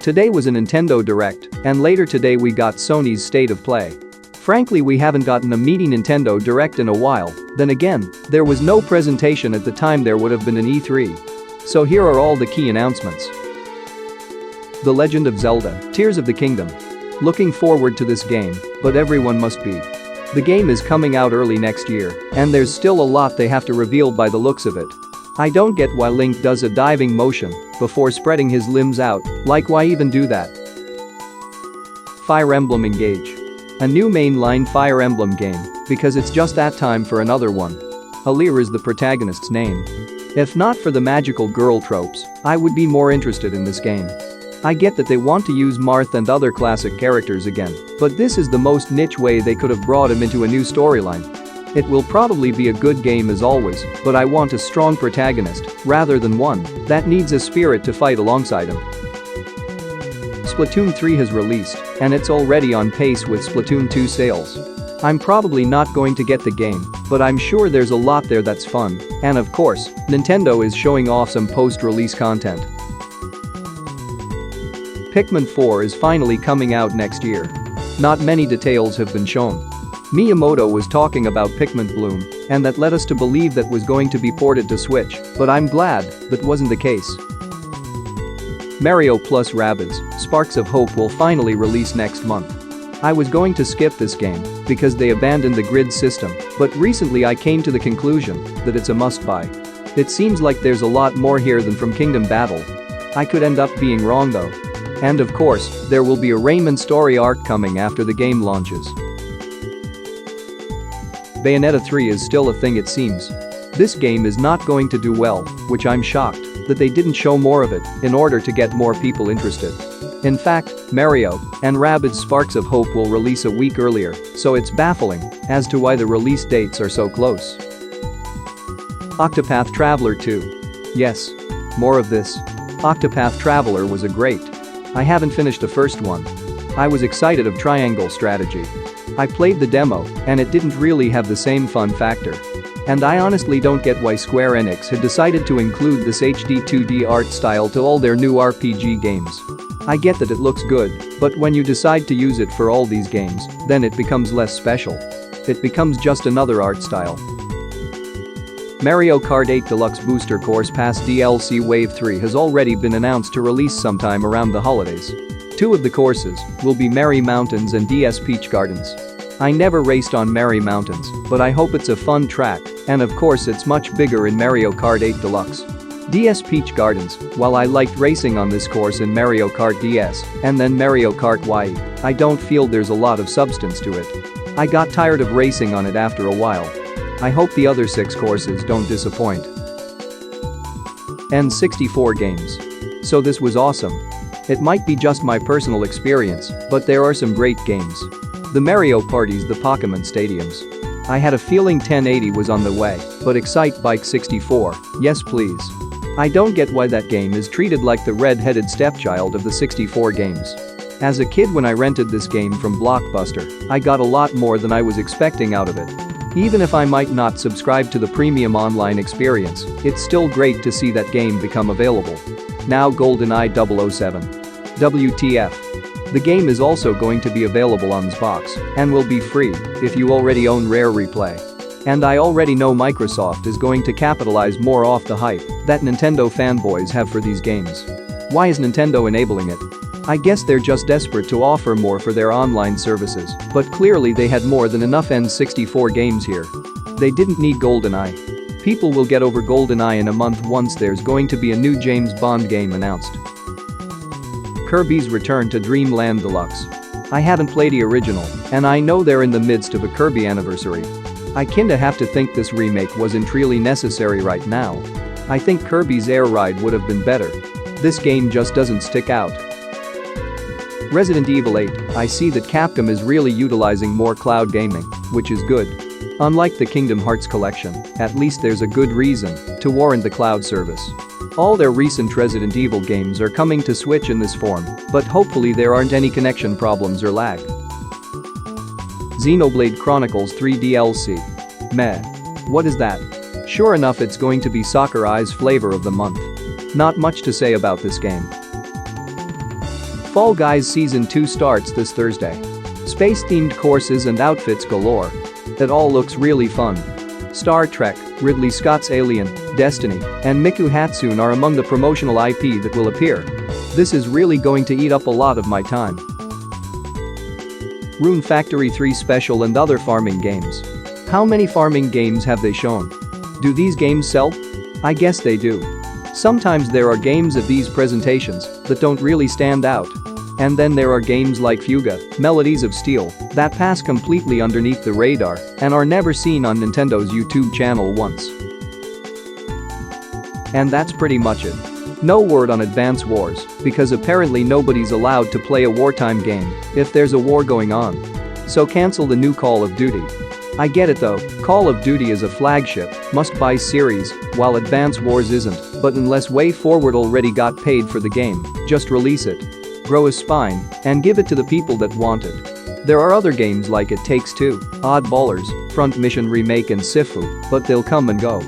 Today was a Nintendo Direct, and later today we got Sony's State of Play. Frankly, we haven't gotten a meaty Nintendo Direct in a while. Then again, there was no presentation at the time there would have been an E3. So here are all the key announcements. The Legend of Zelda, Tears of the Kingdom. Looking forward to this game, but everyone must be. The game is coming out early next year, and there's still a lot they have to reveal by the looks of it. I don't get why Link does a diving motion before spreading his limbs out, like why even do that? Fire Emblem Engage. A new mainline Fire Emblem game, because it's just that time for another one. Alear is the protagonist's name. If not for the magical girl tropes, I would be more interested in this game. I get that they want to use Marth and other classic characters again, but this is the most niche way they could have brought him into a new storyline. It will probably be a good game as always, but I want a strong protagonist, rather than one that needs a spirit to fight alongside him. Splatoon 3 has released, and it's already on pace with Splatoon 2 sales. I'm probably not going to get the game, but I'm sure there's a lot there that's fun, and of course, Nintendo is showing off some post-release content. Pikmin 4 is finally coming out next year. Not many details have been shown. Miyamoto was talking about Pikmin Bloom, and that led us to believe that was going to be ported to Switch, but I'm glad that wasn't the case. Mario plus Rabbids, Sparks of Hope will finally release next month. I was going to skip this game because they abandoned the grid system, but recently I came to the conclusion that it's a must-buy. It seems like there's a lot more here than from Kingdom Battle. I could end up being wrong though. And of course, there will be a Rayman story arc coming after the game launches. Bayonetta 3 is still a thing it seems. This game is not going to do well, which I'm shocked that they didn't show more of it in order to get more people interested. In fact, Mario and Rabbids Sparks of Hope will release a week earlier, so it's baffling as to why the release dates are so close. Octopath Traveler 2. Yes. More of this. Octopath Traveler was a great. I haven't finished the first one. I was excited of triangle strategy. I played the demo, and it didn't really have the same fun factor. And I honestly don't get why Square Enix had decided to include this HD 2D art style to all their new RPG games. I get that it looks good, but when you decide to use it for all these games, then it becomes less special. It becomes just another art style. Mario Kart 8 Deluxe Booster Course Pass DLC Wave 3 has already been announced to release sometime around the holidays. Two of the courses will be Merry Mountains and DS Peach Gardens. I never raced on Merry Mountains, but I hope it's a fun track, and of course it's much bigger in Mario Kart 8 Deluxe. DS Peach Gardens, while I liked racing on this course in Mario Kart DS and then Mario Kart Y, I don't feel there's a lot of substance to it. I got tired of racing on it after a while. I hope the other 6 courses don't disappoint. N64 Games. So this was awesome. It might be just my personal experience, but there are some great games. The Mario parties, the Pokémon stadiums. I had a feeling 1080 was on the way, but Excite Bike 64, yes please. I don't get why that game is treated like the red-headed stepchild of the 64 games. As a kid when I rented this game from Blockbuster, I got a lot more than I was expecting out of it. Even if I might not subscribe to the premium online experience, it's still great to see that game become available. Now GoldenEye 007. WTF. The game is also going to be available on Xbox and will be free if you already own Rare Replay. And I already know Microsoft is going to capitalize more off the hype that Nintendo fanboys have for these games. Why is Nintendo enabling it? I guess they're just desperate to offer more for their online services, but clearly they had more than enough N64 games here. They didn't need GoldenEye. People will get over GoldenEye in a month once there's going to be a new James Bond game announced. Kirbys Return to Dreamland Deluxe. I haven't played the original, and I know they're in the midst of a Kirby anniversary. I kinda have to think this remake wasn't really necessary right now. I think Kirby's Air Ride would have been better. This game just doesn't stick out. Resident Evil 8, I see that Capcom is really utilizing more cloud gaming, which is good. Unlike the Kingdom Hearts collection, at least there's a good reason to warrant the cloud service. All their recent Resident Evil games are coming to Switch in this form, but hopefully there aren't any connection problems or lag. Xenoblade Chronicles 3 DLC. Meh. What is that? Sure enough, it's going to be Sakurai's flavor of the month. Not much to say about this game. Fall Guys Season 2 starts this Thursday. Space-themed courses and outfits galore. It all looks really fun. Star Trek, Ridley Scott's Alien, Destiny, and Miku Hatsune are among the promotional IP that will appear. This is really going to eat up a lot of my time. Rune Factory 3 Special and other farming games. How many farming games have they shown? Do these games sell? I guess they do. Sometimes there are games at these presentations that don't really stand out. And then there are games like Fuga, Melodies of Steel, that pass completely underneath the radar and are never seen on Nintendo's YouTube channel once. And that's pretty much it. No word on Advance Wars, because apparently nobody's allowed to play a wartime game if there's a war going on. So cancel the new Call of Duty. I get it though, Call of Duty is a flagship, must-buy series, while Advance Wars isn't, but unless WayForward already got paid for the game, just release it. Grow a spine and give it to the people that want it. There are other games like It Takes Two, Oddballers, Front Mission Remake and Sifu, but they'll come and go.